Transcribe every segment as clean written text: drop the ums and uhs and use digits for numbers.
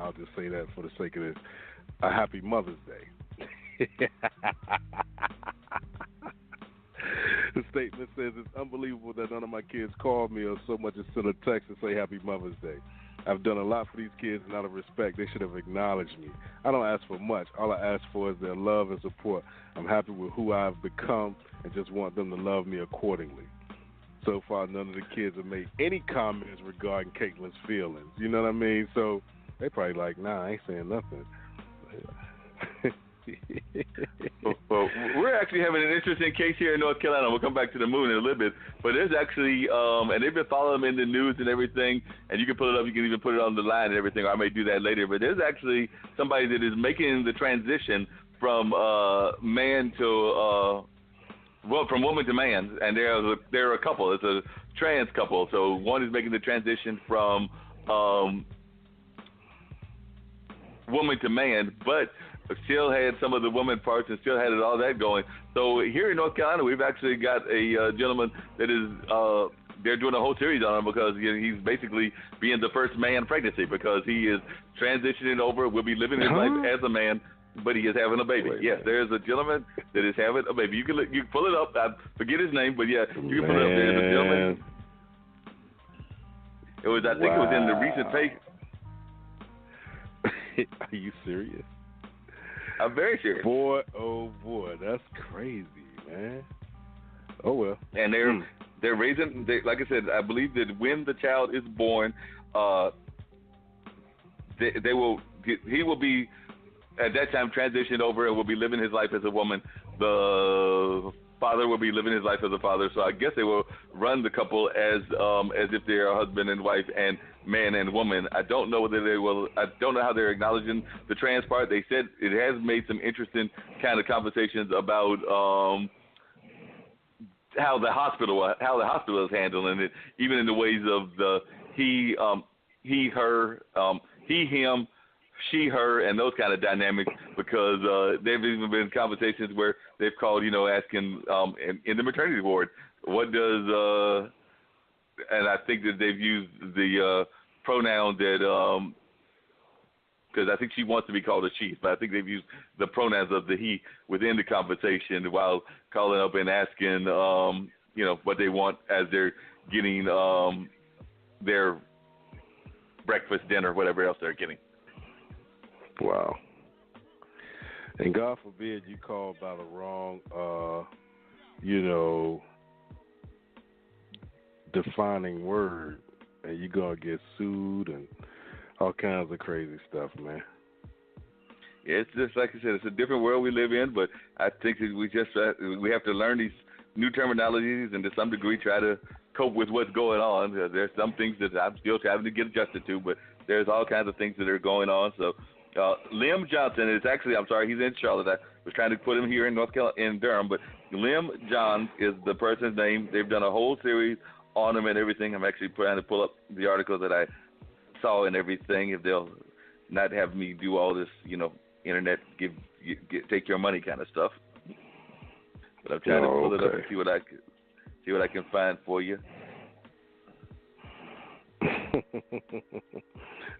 I'll just say that for the sake of this. A happy Mother's Day. The statement says, it's unbelievable that none of my kids called me or so much as sent a text and say Happy Mother's Day. I've done a lot for these kids, and out of respect, they should have acknowledged me. I don't ask for much. All I ask for is their love and support. I'm happy with who I've become and just want them to love me accordingly. So far, none of the kids have made any comments regarding Caitlin's feelings. You know what I mean? So they probably like, nah, I ain't saying nothing. Well, we're actually having an interesting case here in North Carolina. We'll come back to the moon in a little bit. But there's actually, and they've been following them in the news and everything, and you can pull it up. You can even put it on the line and everything. I may do that later. But there's actually somebody that is making the transition from man to, from woman to man. And they're a couple. It's a trans couple. So one is making the transition from woman to man, but still had some of the woman parts and still had all that going. So here in North Carolina, we've actually got a gentleman that is, they're doing a whole series on him because he's basically being the first man pregnancy because he is transitioning over, will be living his life as a man, but he is having a baby. Yes, there's a gentleman that is having a baby. You can pull it up. I forget his name, but yeah, you can pull it up. There's a gentleman. It was, I think it was in the recent paper. Are you serious? I'm very serious. Boy, oh boy, that's crazy, man. Oh well. And they're raising. Like I said, I believe that when the child is born, he will be at that time transitioned over and will be living his life as a woman. The father will be living his life as a father. So I guess they will run the couple as if they are husband and wife and man and woman. I don't know whether they will. I don't know how they're acknowledging the trans part. They said it has made some interesting kind of conversations about how the hospital is handling it, even in the ways of the he, her, he, him, she, her, and those kind of dynamics. Because there've even been conversations where they've called, asking in the maternity ward, what does and I think that they've used the pronoun that, because I think she wants to be called a she, but I think they've used the pronouns of the he within the conversation while calling up and asking, what they want as they're getting their breakfast, dinner, whatever else they're getting. Wow. And God forbid you call by the wrong, defining word, and you're going to get sued and all kinds of crazy stuff, man. Yeah, it's just like I said, it's a different world we live in, but I think that we have to learn these new terminologies and to some degree try to cope with what's going on. There's some things that I'm still having to get adjusted to, but there's all kinds of things that are going on. So Lim Johnson is actually, I'm sorry, he's in Charlotte. I was trying to put him here in North Carolina, in Durham, but Lim John is the person's name. They've done a whole series on him and everything. I'm actually trying to pull up the article that I saw and everything, if they'll not have me do all this, internet, take your money kind of stuff. But I'm trying to pull it up and see what I can find for you.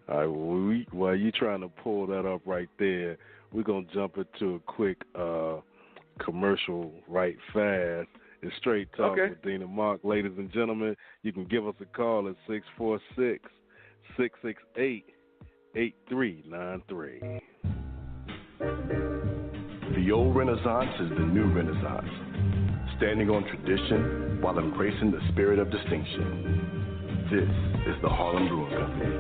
All right, while you're trying to pull that up right there, we're going to jump into a quick commercial right fast. It's Straight Talk with Dean and Mark. Ladies and gentlemen, you can give us a call at 646-668-8393. The old Renaissance is the new Renaissance, standing on tradition while embracing the spirit of distinction. This is the Harlem Brewing Company.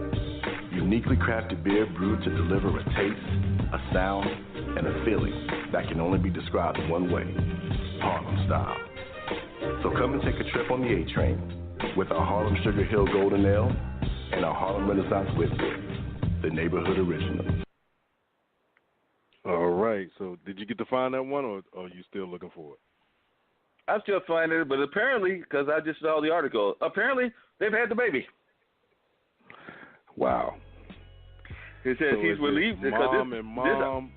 Uniquely crafted beer brewed to deliver a taste, a sound, and a feeling that can only be described one way, Harlem style. So come and take a trip on the A train with our Harlem Sugar Hill Golden Ale and our Harlem Renaissance Whipped, the neighborhood original. All right. So did you get to find that one, or are you still looking for it? I'm still finding it, but apparently, because I just saw the article, apparently they've had the baby. Wow. He says he's relieved because mom.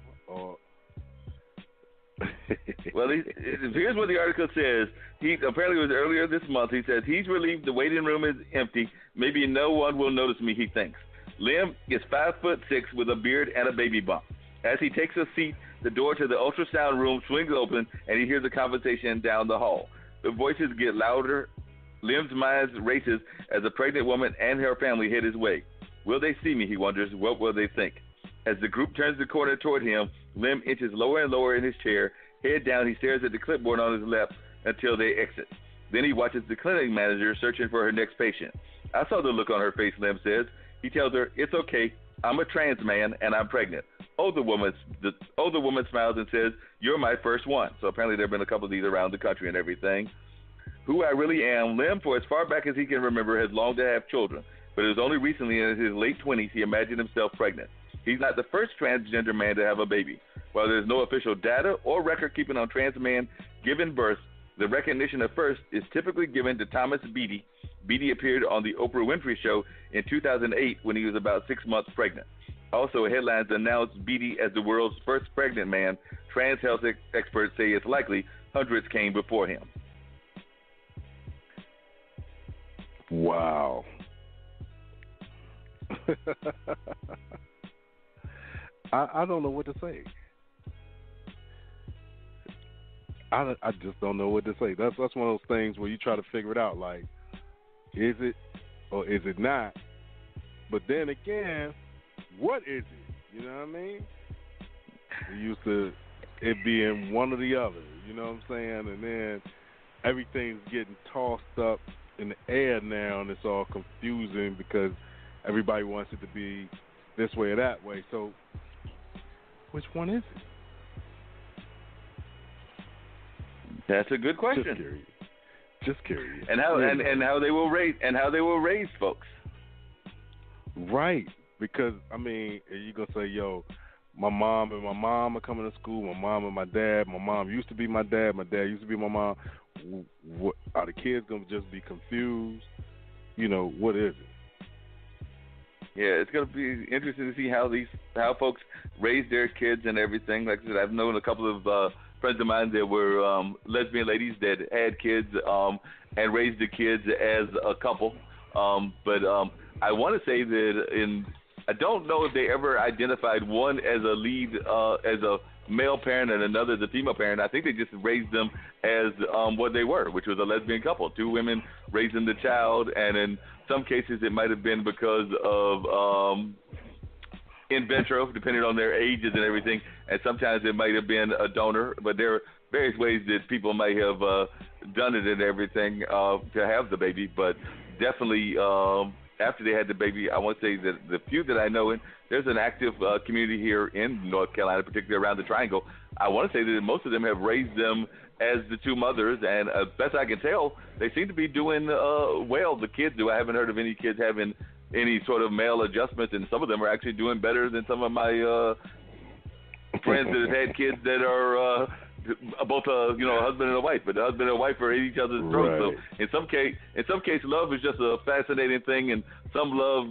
Well, here's what the article says. He apparently it was earlier this month. He says he's relieved the waiting room is empty. Maybe no one will notice me, he thinks. Lim is 5'6" with a beard and a baby bump. As he takes a seat, the door to the ultrasound room swings open, and he hears a conversation down the hall. The voices get louder. Lim's mind races as a pregnant woman and her family head his way. Will they see me, he wonders. What will they think? As the group turns the corner toward him, Lim inches lower and lower in his chair. Head down, he stares at the clipboard on his lap until they exit. Then he watches the clinic manager searching for her next patient. I saw the look on her face, Lim says. He tells her, it's okay. I'm a trans man, and I'm pregnant. The older woman smiles and says, you're my first one. So apparently there have been a couple of these around the country and everything. Who I really am, Lim, for as far back as he can remember, has longed to have children. But it was only recently in his late 20s he imagined himself pregnant. He's not the first transgender man to have a baby. While there's no official data or record keeping on trans men giving birth, the recognition of first is typically given to Thomas Beatty. Beatty appeared on the Oprah Winfrey Show in 2008 when he was about 6 months pregnant. Also, headlines announced Beatty as the world's first pregnant man. Trans health experts say it's likely hundreds came before him. Wow. I don't know what to say. I just don't know what to say. That's one of those things where you try to figure it out. Like, is it or is it not? But then again, what is it? You know what I mean? We used to it being one or the other. You know what I'm saying? And then everything's getting tossed up in the air now, and it's all confusing because everybody wants it to be this way or that way. So, which one is it? That's a good question. Just curious. And how they will raise folks. Right, because I mean, you gonna say, yo, my mom are coming to school. My mom and my dad. My mom used to be my dad. My dad used to be my mom. What, are the kids gonna just be confused? You know, what is it? Yeah, it's gonna be interesting to see how folks raise their kids and everything. Like I said, I've known a couple of friends of mine that were lesbian ladies that had kids and raised the kids as a couple. But I want to say that I don't know if they ever identified one as a lead, as a male parent and another as a female parent. I think they just raised them as what they were, which was a lesbian couple, two women raising the child, and in some cases it might have been because of in vitro, depending on their ages and everything, and sometimes it might have been a donor, but there are various ways that people may have done it and everything to have the baby, but definitely after they had the baby, I want to say that the few that I know, and there's an active community here in North Carolina, particularly around the Triangle, I want to say that most of them have raised them as the two mothers, and as best I can tell, they seem to be doing well, the kids do. I haven't heard of any kids having any sort of male adjustments, and some of them are actually doing better than some of my friends that have had kids that are both a husband and a wife, but the husband and a wife are at each other's throats. Right. So in some case, love is just a fascinating thing, and some love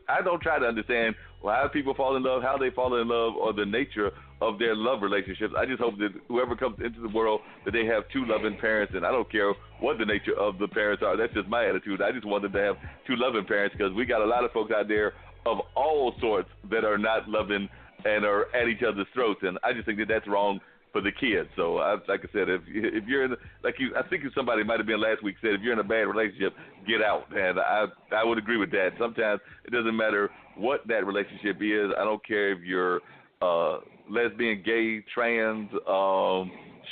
I don't try to understand how people fall in love, how they fall in love, or the nature of their love relationships. I just hope that whoever comes into the world, that they have two loving parents, and I don't care what the nature of the parents are. That's just my attitude. I just want them to have two loving parents, because we got a lot of folks out there of all sorts that are not loving and are at each other's throats, and I just think that that's wrong for the kids. So, like I said, if you're in, I think somebody might have been last week said, if you're in a bad relationship, get out. And I would agree with that. Sometimes it doesn't matter what that relationship is. I don't care if you're lesbian, gay, trans,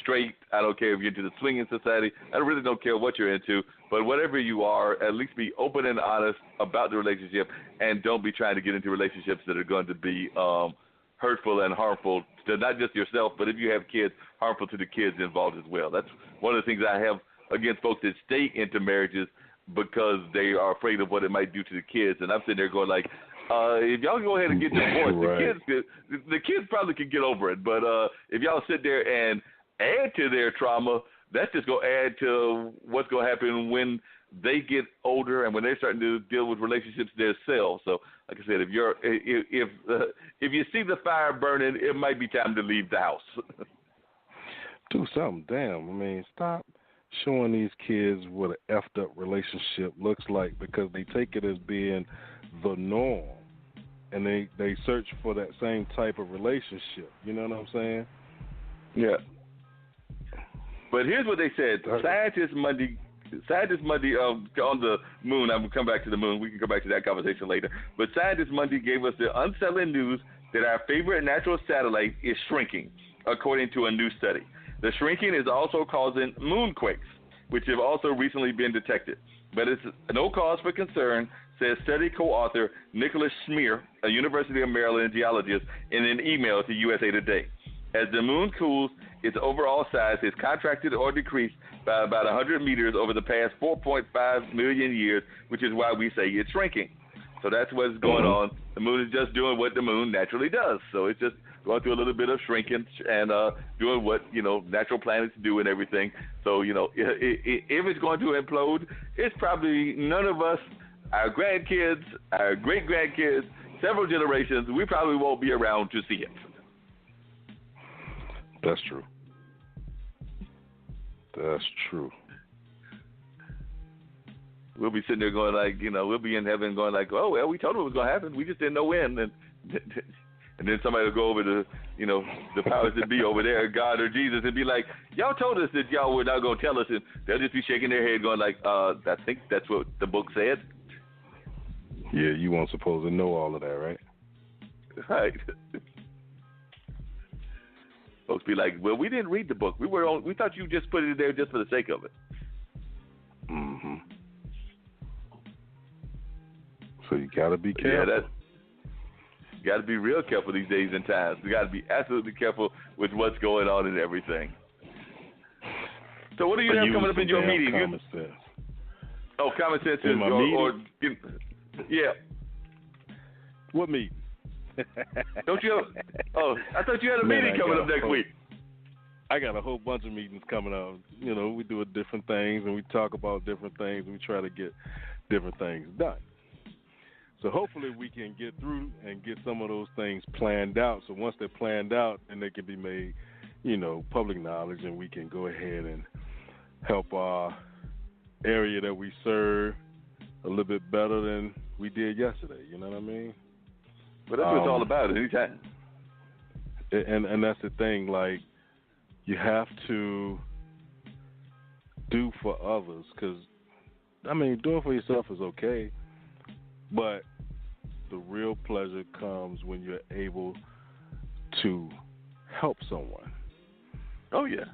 straight. I don't care if you're into the swinging society. I really don't care what you're into. But whatever you are, at least be open and honest about the relationship, and don't be trying to get into relationships that are going to be hurtful and harmful to not just yourself, but if you have kids, harmful to the kids involved as well. That's one of the things I have against folks that stay into marriages because they are afraid of what it might do to the kids. And I'm sitting there going like, if y'all go ahead and get divorced, right, the kids probably could get over it. But if y'all sit there and add to their trauma, that's just going to add to what's going to happen when they get older and when they're starting to deal with relationships themselves. So, like I said, if you see the fire burning, it might be time to leave the house. Do something, damn. I mean, stop showing these kids what an effed up relationship looks like, because they take it as being the norm, and they search for that same type of relationship. You know what I'm saying? Yeah. But here's what they said. Scientists Monday on the moon. I'm going to come back to the moon. We can come back to that conversation later. But scientists Monday gave us the unsettling news that our favorite natural satellite is shrinking, according to a new study. The shrinking is also causing moonquakes, which have also recently been detected. But it's no cause for concern, says study co-author Nicholas Schmier, a University of Maryland geologist, in an email to USA Today. As the moon cools, its overall size has contracted or decreased by about 100 meters over the past 4.5 million years, which is why we say it's shrinking. So that's what's going on. The moon is just doing what the moon naturally does. So it's just going through a little bit of shrinking and doing what, natural planets do and everything. So, if it's going to implode, it's probably none of us, our grandkids, our great-grandkids, several generations, we probably won't be around to see it. That's true. That's true. We'll be sitting there going like, we'll be in heaven going like, oh, well, we told them it was going to happen. We just didn't know when. And then somebody will go over to, the powers that be over there, God or Jesus, and be like, y'all told us that y'all were not going to tell us. And they'll just be shaking their head going like, I think that's what the book said. Yeah, you weren't supposed to know all of that, right? Right. Folks be like, well, we didn't read the book. We thought you just put it there just for the sake of it. Mm-hmm. So you got to be careful. Yeah, you got to be real careful these days and times. You got to be absolutely careful with what's going on and everything. So what do you have coming up in your meeting? Common sense. Oh, common sense in my meeting? Yeah. What meeting? Don't you have? Oh, I thought you had a meeting coming up next week. I got a whole bunch of meetings coming up. We do different things and we talk about different things and we try to get different things done. So hopefully we can get through and get some of those things planned out. So once they're planned out, then they can be made, public knowledge, and we can go ahead and help our area that we serve a little bit better than we did yesterday. You know what I mean? But that's what it's all about, anytime. And that's the thing, like, you have to do for others, because, doing for yourself is okay, but the real pleasure comes when you're able to help someone. Oh, yeah.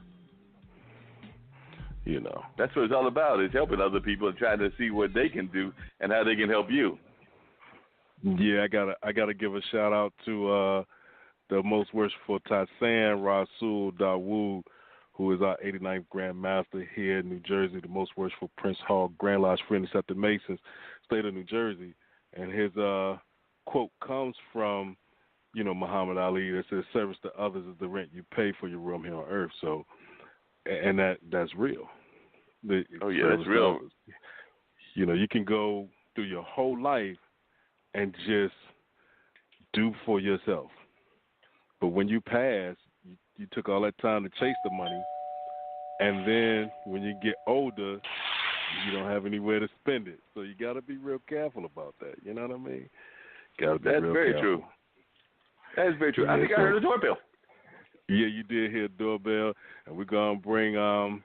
That's what it's all about, is helping other people and trying to see what they can do and how they can help you. Yeah, I gotta give a shout out to the most worshipful Tasan Rasul Dawood, who is our 89th Grand Master here in New Jersey, the most worshipful Prince Hall Grand Lodge Friendly Scepter Masons, state of New Jersey. And his quote comes from, Muhammad Ali, that says, "Service to others is the rent you pay for your room here on earth." So, and that's real. Oh yeah, that's real. You can go through your whole life and just do for yourself. But when you pass, you took all that time to chase the money, and then when you get older, you don't have anywhere to spend it. So you got to be real careful about that. You know what I mean? That's very true. That is very true. I think I heard a doorbell. Yeah, you did hear a doorbell, and we're going to bring our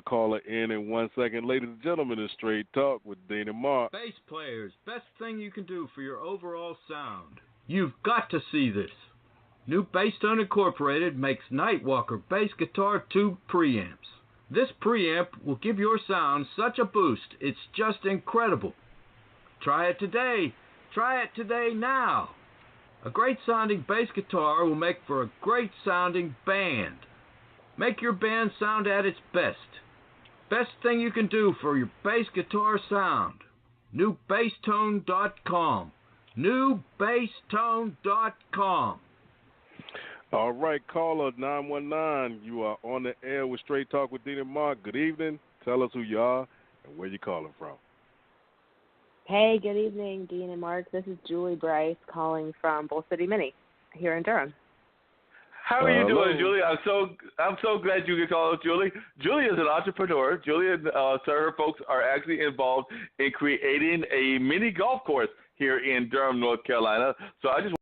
caller in 1 second. Ladies and gentlemen, it's Straight Talk with Dean and Mark. Bass players, best thing you can do for your overall sound. You've got to see this. New Basstone Incorporated makes Nightwalker bass guitar tube preamps. This preamp will give your sound such a boost, it's just incredible. Try it today. Try it today now. A great sounding bass guitar will make for a great sounding band. Make your band sound at its best. Best thing you can do for your bass guitar sound. NewBassTone.com. NewBassTone.com. All right, caller 919. You are on the air with Straight Talk with Dean and Mark. Good evening. Tell us who you are and where you're calling from. Hey, good evening, Dean and Mark. This is Julie Bryce calling from Bull City Mini here in Durham. How are you doing, Julie? I'm so glad you could call us, Julie. Julie is an entrepreneur. Julie and her folks are actually involved in creating a mini golf course here in Durham, North Carolina. So I just